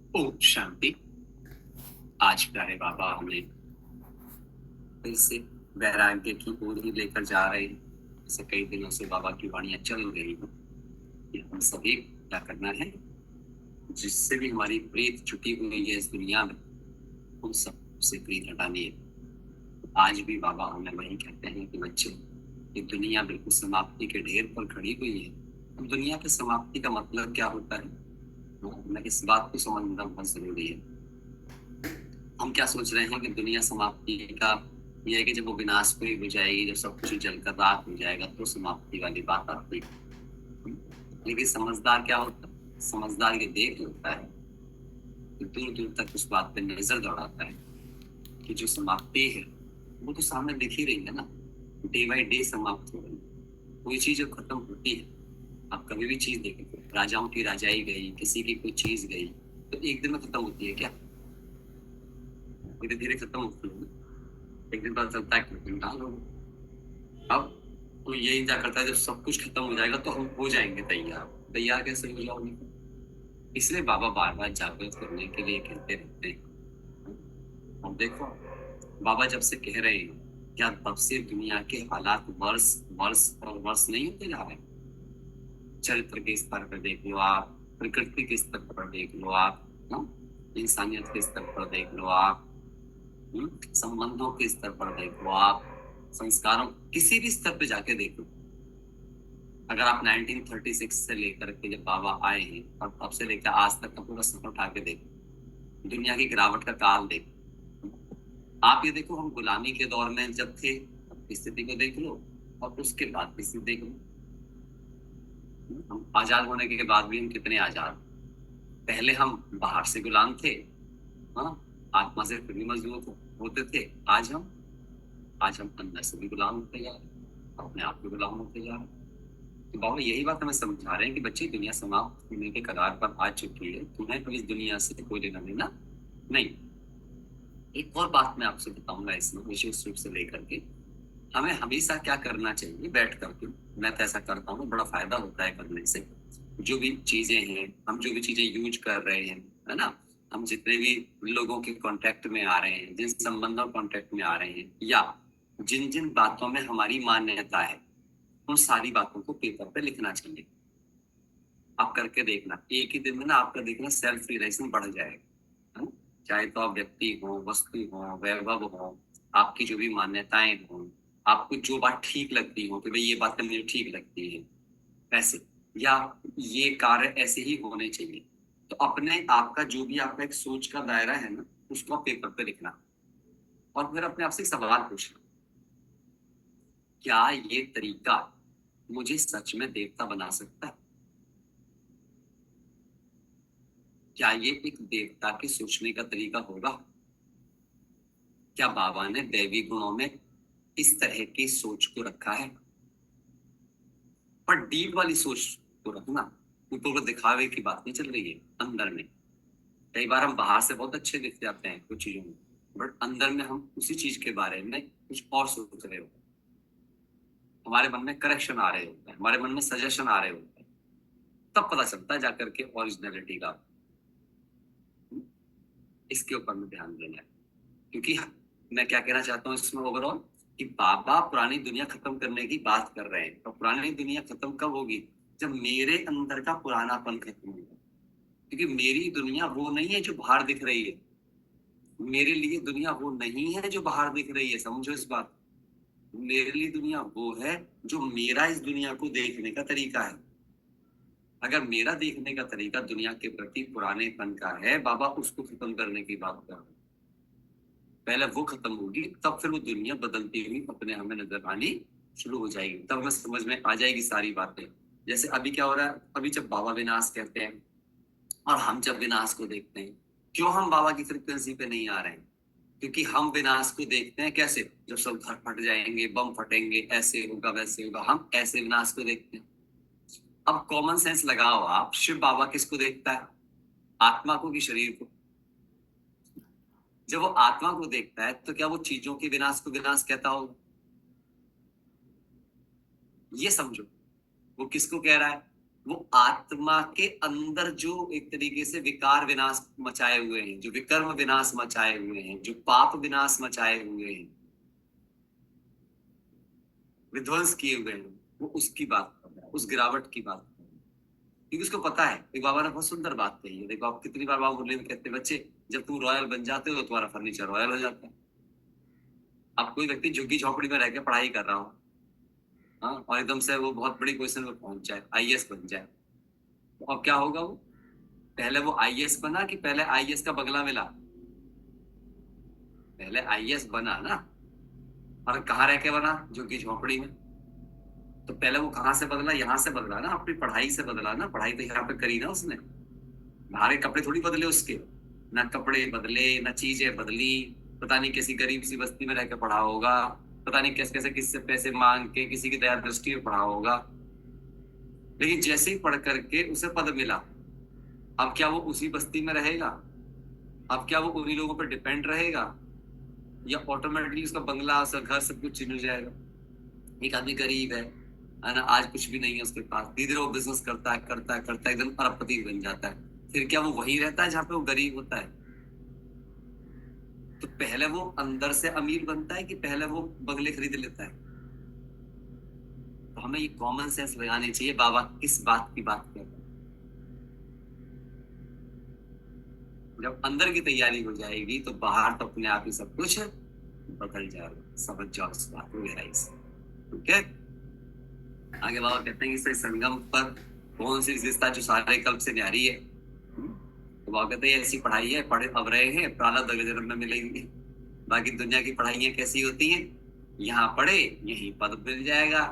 ओम शांति। आज प्यारे बाबा हमें फिर से वैराग्य की ओर ही लेकर जा रहे हैं। जैसे कई दिनों से बाबा की वाणियां चल रही हैं कि हम सभी क्या करना है, जिससे भी हमारी प्रीत छुटी हुई है इस दुनिया में, उन सब से प्रीत हटानी है। आज भी बाबा हमें वही कहते हैं कि बच्चे, ये दुनिया बिल्कुल समाप्ति के ढेर पर खड़ी हुई है। अब दुनिया की समाप्ति का मतलब क्या होता है, हमें इस बात को समझना बहुत जरूरी है। हम क्या सोच रहे हैं कि दुनिया समाप्ति का ये है कि जब वो विनाशपुरी हो जाएगी, जब सब कुछ जलकर राख हो जाएगा तो समाप्ति वाली बात आती है। लेकिन समझदार क्या होता है, समझदार ये देख लेता है कि दूर दूर तक उस बात पे नजर दौड़ाता है कि जो समाप्ति है वो तो सामने दिख ही रही है ना। डे बाई डे समाप्त हो रही है। कोई चीज जब खत्म होती है, आप कभी भी चीज देखें, राजाओं की राजाई गई, किसी की कोई चीज गई, तो एक दिन में खत्म होती है क्या? धीरे धीरे खत्म होती है। एक दिन पता चलता है कि इंतकाल हो गया। अब तो ये इंतजार करता है जब सब कुछ खत्म हो जाएगा तो हम हो जाएंगे तैयार। तैयार कैसे हो जाओगे? इसलिए बाबा बार बार जागृत करने के लिए कहते रहते हैं। और देखो, बाबा जब से कह रहे हैं, क्या तब से दुनिया के हालात वर्ष वर्ष और वर्ष नहीं होते जा रहे? चरित्र के स्तर पर देख लो आप, प्रकृति के स्तर पर देख लो आप, इंसानियत के स्तर पर देख लो आप, संबंधों के स्तर पर देखो आप, संस्कारों किसी भी स्तर पे जाके देखो। अगर आप 1936 से लेकर के जब बाबा आए हैं और तब से लेकर आज तक का पूरा सफर उठा के देखो, दुनिया की गिरावट का काल देखो। आप ये देखो, हम गुलामी के दौर में जब थे तब की स्थिति को देख लो और उसके बाद की स्थिति देख लो। हम आजाद होने के बाद भी हम कितने आजाद। पहले हम बाहर से गुलाम थे, हाँ, आत्मा से फिर भी मजबूत होते थे। आज हम अंदर से भी गुलाम होते जा रहे हैं, अपने आप भी गुलाम होते जा रहे हैं। तो बाबा यही बात हमें समझा रहे हैं कि बच्चे, दुनिया समाप्त होने के कगार पर आ चुकी है, तुम्हें तो इस दुनिया से कोई लेना देना नहीं। एक और बात मैं आपसे बताऊंगा इसमें विशेष रूप से लेकर के, हमें हमेशा क्या करना चाहिए बैठ करके। मैं तो ऐसा करता हूँ, बड़ा फायदा होता है करने से। जो भी चीजें हैं, हम जो भी चीजें यूज कर रहे हैं, है ना, हम जितने भी लोगों के कांटेक्ट में आ रहे हैं, जिन संबंधों कांटेक्ट में आ रहे हैं, या जिन जिन बातों में हमारी मान्यता है, उन सारी बातों को पेपर पे लिखना चाहिए। आप करके देखना, एक ही दिन में ना आपका देखना सेल्फ रियलाइजेशन बढ़ जाएगा, है ना? चाहे तो आप व्यक्ति हो, वस्तु हो, वैभव हो, आपकी जो भी मान्यताएं हो, आपको जो बात ठीक लगती हो कि भाई ये बात तो मुझे ठीक लगती है, ऐसे, या ये कार्य ऐसे ही होने चाहिए, तो अपने आप का जो भी आपका एक सोच का दायरा है ना, उसको आप पेपर पे लिखना। और फिर अपने आप से एक सवाल पूछना, क्या ये तरीका मुझे सच में देवता बना सकता है? क्या ये एक देवता के सोचने का तरीका होगा? क्या बाबा ने दैवी गुणों में इस तरह की सोच को रखा है? पर डीप वाली सोच को रखना, ऊपर को दिखावे की बात नहीं चल रही है, अंदर में। कई बार हम बाहर से बहुत अच्छे दिख जाते हैं कुछ चीजों में, बट अंदर में हम उसी चीज के बारे में कुछ और सोच रहे होते हैं। हमारे मन में करेक्शन आ रहे होते हैं, हमारे मन में सजेशन आ रहे होते हैं। तब पता चलता है जाकर के ओरिजिनलिटी का। इसके ऊपर में ध्यान देना है, क्योंकि मैं क्या कहना चाहता हूँ इसमें ओवरऑल, कि बाबा पुरानी दुनिया खत्म करने की बात कर रहे हैं। तो पुरानी दुनिया खत्म कब होगी? जब मेरे अंदर का पुरानापन खत्म होगा। क्योंकि मेरी दुनिया वो नहीं है जो बाहर दिख रही है। मेरे लिए दुनिया वो नहीं है जो बाहर दिख रही है, समझो इस बात। मेरे लिए दुनिया वो है जो मेरा इस दुनिया को देखने का तरीका है। अगर मेरा देखने का तरीका दुनिया के प्रति पुरानेपन का है, बाबा उसको खत्म करने की बात कर रहे हैं। पहले वो खत्म होगी, तब फिर वो दुनिया बदलती हुई अपने हमें नजर आनी शुरू हो जाएगी। तब हमें समझ में आ जाएगी सारी बातें। जैसे अभी क्या हो रहा है, अभी जब बाबा विनाश कहते हैं और हम जब विनाश को देखते हैं, क्यों हम बाबा की फ्रिक्वेंसी पे नहीं आ रहे हैं? क्योंकि हम विनाश को देखते हैं कैसे, जब सब घर फट जाएंगे, बम फटेंगे, ऐसे होगा वैसे होगा, हम ऐसे विनाश को देखते हैं। अब कॉमन सेंस लगाओ आप, शिव बाबा किसको देखता है? आत्मा को कि शरीर को? जब वो आत्मा को देखता है तो क्या वो चीजों के विनाश को विनाश कहता होगा? ये समझो, वो किसको कह रहा है? वो आत्मा के अंदर जो एक तरीके से विकार विनाश मचाए हुए हैं, जो विकर्म विनाश मचाए हुए हैं, जो पाप विनाश मचाए हुए हैं, विध्वंस किए हुए हैं, वो उसकी बात कर रहा है, उस गिरावट की बात कर रहा है। क्योंकि उसको पता है, एक बाबा ने बहुत सुंदर बात कही है। देखो आप कितनी बार बाबा मुरली में कहते हैं, बच्चे जब तुम रॉयल बन जाते हो तो तुम्हारा फर्नीचर रॉयल हो जाता है। अब कोई व्यक्ति झुग्गी झोपड़ी में रह के पढ़ाई कर रहा हो, हाँ, और एकदम से वो बहुत बड़ी पोजीशन में पहुंच जाए, आईएएस बन जाए, तो अब क्या होगा? वो पहले वो आईएएस बना कि पहले आईएएस का बंगला मिला? पहले आईएएस बना ना, और कहाँ रह के बना? झुग्गी झोपड़ी में। तो पहले वो कहाँ से बदला? यहाँ से बदला ना, अपनी पढ़ाई से बदला ना। पढ़ाई तो यहाँ पे करी ना उसने, बाहर के कपड़े थोड़ी बदले उसके, ना कपड़े बदले, ना चीजें बदली। पता नहीं किसी गरीब सी बस्ती में रह के पढ़ा होगा, पता नहीं कैसे कैसे किससे पैसे मांग के किसी की दया दृष्टि में पढ़ा होगा। लेकिन जैसे ही पढ़ करके उसे पद मिला, अब क्या वो उसी बस्ती में रहेगा? अब क्या वो उन्हीं लोगों पर डिपेंड रहेगा, या ऑटोमेटिकली उसका बंगला, उसका घर, सब कुछ छिन जाएगा? एक आदमी गरीब है ना, आज कुछ भी नहीं है उसके पास, धीरे धीरे वो बिजनेस करता है, करता है, करता है, एकदम अरबपति बन जाता है। फिर क्या वो वही रहता है जहाँ पे वो गरीब होता है? तो पहले वो अंदर से अमीर बनता है कि पहले वो बंगले खरीद लेता है? तो हमें ये कॉमन सेंस लगानी चाहिए, बाबा किस बात की बात कर रहे हैं। जब अंदर की तैयारी हो जाएगी तो बाहर तो अपने आप ही सब कुछ बदल जाएगा। समझ जाओ इस बात को गहराई से, ठीक है? आगे बाबा कहते हैं कि इस संगम पर कौन सी विशेषता जो सारे कल्प से न्यारी है? तो बाबा कहते हैं ऐसी पढ़ाई है, पढ़े अब रहे हैं, प्रारब्ध अगले जन्म में मिलेंगे। बाकी दुनिया की पढ़ाइयाँ कैसी होती हैं? यहाँ पढ़े यही पद मिल जाएगा,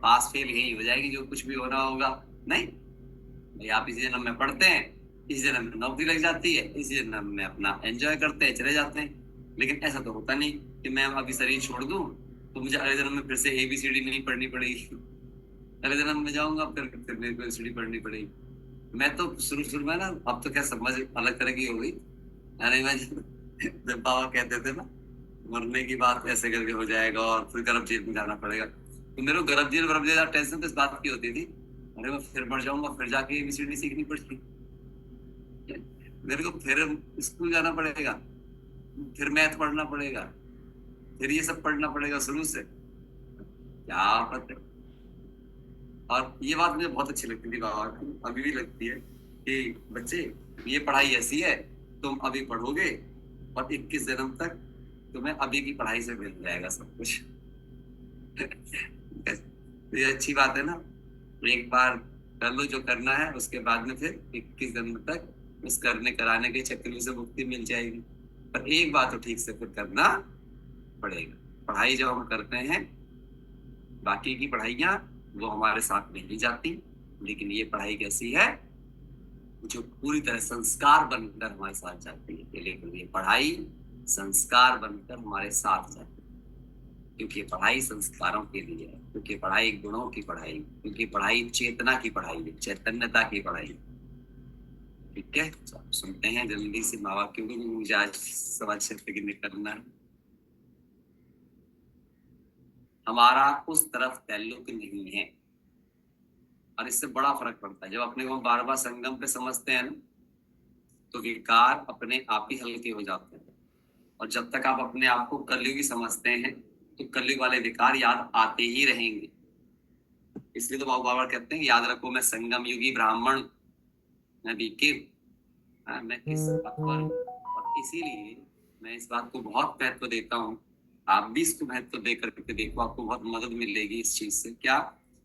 पास फेल यही हो जाएगी, जो कुछ भी होना होगा। नहीं भाई, आप इसी जन्म में पढ़ते हैं, इसी जन्म में नौकरी लग जाती है, इसी जन्म में अपना एंजॉय करते हैं, चले जाते हैं। लेकिन ऐसा तो होता नहीं कि मैं अभी शरीर छोड़ दूं तो मुझे अगले जन्म में फिर से ABCD नहीं पढ़नी पड़ेगी। अगले जन्म में जाऊंगा फिर मेरे को ABCD पढ़नी पड़ेगी। मैं तो शुरू में ना, अब तो क्या समझ अलग तरह की हो गई। अरे मैं जब बाबा कहते थे ना मरने की बात ऐसे करके हो जाएगा और फिर गर्भ जेल में जाना पड़ेगा, तो मेरे को गर्भ जेल टेंशन तो इस बात की होती थी, अरे मैं फिर मर जाऊंगा, फिर जाके ABCD सीखनी पड़ेगी, मेरे को फिर स्कूल जाना पड़ेगा, फिर मैथ पढ़ना पड़ेगा, फिर ये सब पढ़ना पड़ेगा शुरू से, क्या पता। और ये बात मुझे बहुत अच्छी लगती थी बाबा की, अभी भी लगती है कि बच्चे ये पढ़ाई ऐसी है, तुम अभी पढ़ोगे और 21 जन्म तक तुम्हें अभी की पढ़ाई से मिल जाएगा सब कुछ। ये अच्छी बात है ना, एक बार कर लो जो करना है, उसके बाद में फिर 21 जन्म तक उस करने कराने के चक्र से मुक्ति मिल जाएगी। पर एक बात तो ठीक से फिर करना पड़ेगा। पढ़ाई जब हम करते हैं, बाकी की पढ़ाइयाँ वो हमारे साथ नहीं जाती, लेकिन ये पढ़ाई कैसी है जो पूरी तरह संस्कार बनकर हमारे साथ जाती है। लेकिन ये पढ़ाई संस्कार बनकर हमारे साथ जाती है, क्योंकि पढ़ाई संस्कारों के लिए है, क्योंकि पढ़ाई गुणों की पढ़ाई, क्योंकि पढ़ाई चेतना की पढ़ाई है, चैतन्यता की पढ़ाई। ठीक है, सुनते हैं जल्दी से माँ बाप, क्योंकि मुझे आज 6:15 की निकलना है। हमारा उस तरफ ताल्लुक नहीं है, और इससे बड़ा फर्क पड़ता है। जब अपने को बार बार संगम पे समझते हैं ना, तो विकार अपने आप ही हल्के हो जाते हैं। और जब तक आप अपने आप को कलयुगी समझते हैं तो कलयुग वाले विकार याद आते ही रहेंगे। इसलिए तो बाबा कहते हैं याद रखो मैं संगम युगी ब्राह्मण, मैं भी मैं किस पथ पर हूं। और इसीलिए मैं इस बात को बहुत महत्व देता हूँ। आप भी इसको महत्व दे करके देखो, आपको बहुत मदद मिलेगी इस चीज से। क्या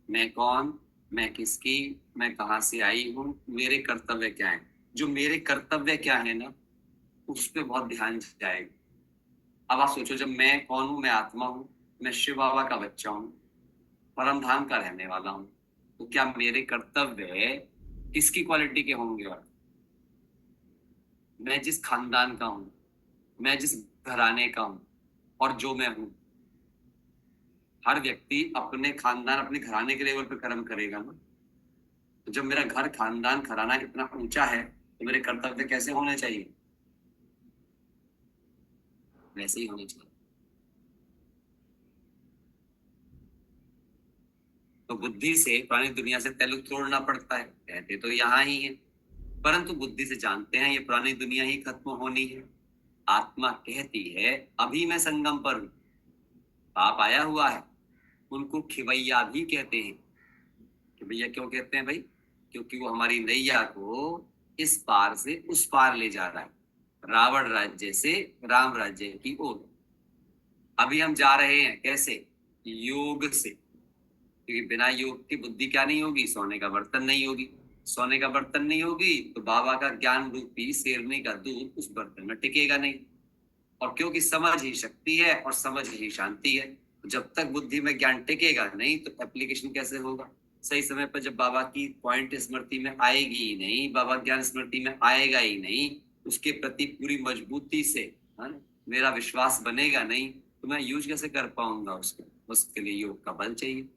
मैं कौन, मैं किसकी, मैं कहाँ से आई हूँ, मेरे कर्तव्य क्या है? जो मेरे कर्तव्य क्या है ना, उस पर बहुत ध्यान जाएगा। अब आप सोचो, जब मैं कौन हूँ, मैं आत्मा हूँ, मैं शिव बाबा का बच्चा हूँ, परम धाम का रहने वाला हूँ, तो क्या मेरे कर्तव्य किसकी क्वालिटी के होंगे? और मैं जिस खानदान का हूँ, मैं जिस घराने का हूँ, और जो मैं हूँ, हर व्यक्ति अपने खानदान अपने घराने के लेवल पे कर्म करेगा ना। तो जब मेरा घर खानदान घराना इतना ऊंचा है तो मेरे कर्तव्य कैसे होने चाहिए? वैसे ही होने चाहिए। तो बुद्धि से पुरानी दुनिया से ताल्लुक तोड़ना पड़ता है। कहते तो यहाँ ही है, परंतु बुद्धि से जानते हैं ये पुरानी दुनिया ही खत्म होनी है। आत्मा कहती है अभी मैं संगम पर हूं, पाप आया हुआ है। उनको खिवैया भी कहते हैं। खिवैया क्यों कहते हैं भाई? क्योंकि वो हमारी नैया को इस पार से उस पार ले जा रहा है, रावण राज्य से राम राज्य की ओर। अभी हम जा रहे हैं कैसे? योग से। क्योंकि बिना योग की बुद्धि क्या नहीं होगी? सोने का बर्तन नहीं होगी। सोने का बर्तन नहीं होगी तो बाबा का ज्ञान रूपी शेरनी का दूध उस बर्तन में टिकेगा नहीं। और क्योंकि समझ ही शक्ति है और समझ ही शांति है, जब तक बुद्धि में ज्ञान टिकेगा नहीं तो एप्लीकेशन कैसे होगा? सही समय पर जब बाबा की पॉइंट स्मृति में आएगी ही नहीं, बाबा ज्ञान स्मृति में आएगा ही नहीं, उसके प्रति पूरी मजबूती से मेरा विश्वास बनेगा नहीं, तो मैं यूज कैसे कर पाऊंगा उसको? उसके लिए योग का बल चाहिए।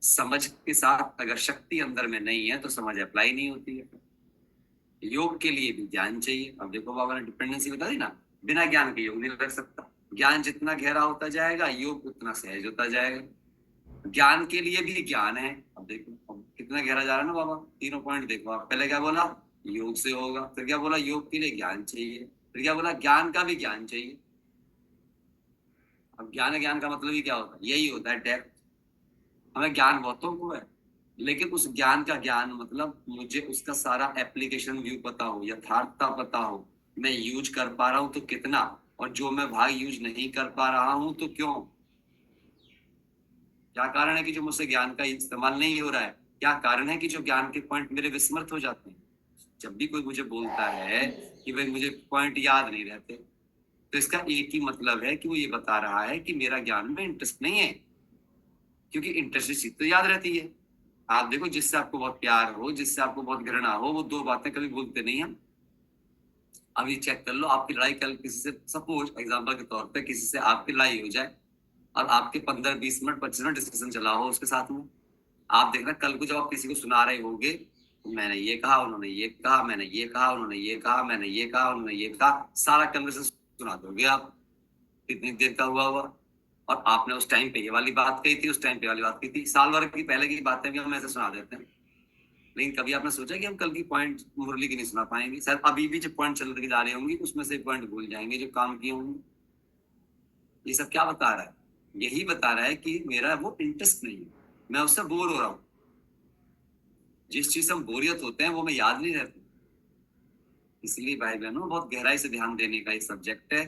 समझ के साथ अगर शक्ति अंदर में नहीं है तो समझ अप्लाई नहीं होती है। योग के लिए भी ज्ञान चाहिए। अब देखो बाबा ने डिपेंडेंसी बता दी ना, बिना ज्ञान के योग नहीं लग सकता। ज्ञान जितना गहरा होता जाएगा योग उतना सहज होता जाएगा। ज्ञान के लिए भी ज्ञान है। अब देखो अब कितना गहरा जा रहा है ना बाबा। तीनों पॉइंट देखो आप। पहले क्या बोला? योग से होगा। फिर क्या बोला? योग के लिए ज्ञान चाहिए। फिर क्या बोला? ज्ञान का भी ज्ञान चाहिए। अब ज्ञान का मतलब ही क्या होता है? यही होता है डेप्थ। हमें ज्ञान बहुतों को है, लेकिन उस ज्ञान का ज्ञान मतलब मुझे उसका सारा एप्लीकेशन व्यू पता हो, यथार्थता पता हो, मैं यूज कर पा रहा हूं तो कितना, और जो मैं भाग यूज नहीं कर पा रहा हूं तो क्यों। क्या कारण है कि जो मुझसे ज्ञान का इस्तेमाल नहीं हो रहा है? क्या कारण है कि जो ज्ञान के पॉइंट मेरे विस्मृत हो जाते हैं? जब भी कोई मुझे बोलता है कि भाई मुझे पॉइंट याद नहीं रहते, तो इसका एक ही मतलब है कि वो ये बता रहा है कि मेरा ज्ञान में इंटरेस्ट नहीं है। क्योंकि इंटरेस्ट चीज तो याद रहती है। आप देखो, जिससे आपको बहुत प्यार हो, जिससे आपको बहुत घृणा हो, वो दो बातें कभी भूलते नहीं हम। अभी चेक कर लो, आपकी लड़ाई कल किसी से, सपोज एग्जांपल के तौर पे किसी से आपकी लड़ाई हो जाए और आपके 15-20 मिनट 25 मिनट डिस्कशन चला हो उसके साथ में, आप देखना कल को जब आप किसी को सुना रहे होगे, तो मैंने ये कहा, उन्होंने ये कहा, मैंने ये कहा, उन्होंने ये कहा, मैंने ये कहा, उन्होंने ये कहा, सारा कन्वर्सेशन सुना दोगे आप। कितनी देर का हुआ हुआ, और आपने उस टाइम पे ये वाली बात कही थी, उस टाइम पे वाली बात कही थी, साल भर की पहले की बातें भी हम ऐसे सुना देते हैं। लेकिन कभी आपने सोचा कि हम कल की पॉइंट मुरली की नहीं सुना पाएंगे? शायद अभी भी जो पॉइंट चल के जा रहे होंगे उसमें से पॉइंट भूल जाएंगे जो काम किए होंगे। ये सब क्या बता रहा है? यही बता रहा है कि मेरा वो इंटरेस्ट नहीं है, मैं उससे बोर हो रहा हूँ। जिस चीज से हम बोरियत होते हैं वो हमें याद नहीं रहती। इसलिए भाई बहनों, बहुत गहराई से ध्यान देने का एक सब्जेक्ट है।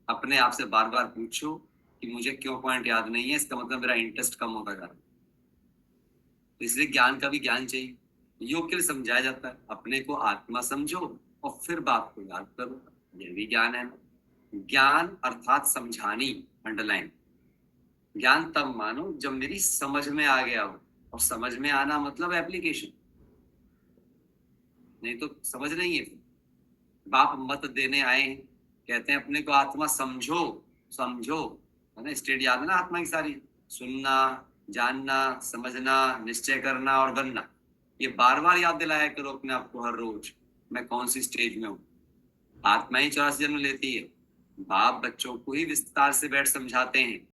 अपने आप से बार बार पूछो कि मुझे क्यों पॉइंट याद नहीं है, इसका मतलब मेरा इंटरेस्ट कम होता जा रहा है। तो इसलिए ज्ञान का भी ज्ञान चाहिए। योग के लिए समझाया जाता है अपने को आत्मा समझो और फिर बात को याद करो। यह भी ज्ञान है ना। ज्ञान अर्थात समझानी, अंडरलाइन। ज्ञान तब मानो जब मेरी समझ में आ गया हो, और समझ में आना मतलब एप्लीकेशन। नहीं तो समझ नहीं है। बाप मत देने आए हैं, कहते हैं अपने को आत्मा समझो। समझो है ना, स्टेट याद है ना आत्मा की सारी? सुनना, जानना, समझना, निश्चय करना और बनना। ये बार बार याद दिलाया करो अपने आप को हर रोज, मैं कौन सी स्टेज में हूँ। आत्मा ही 84 जन्म लेती है। बाप बच्चों को ही विस्तार से बैठ समझाते हैं।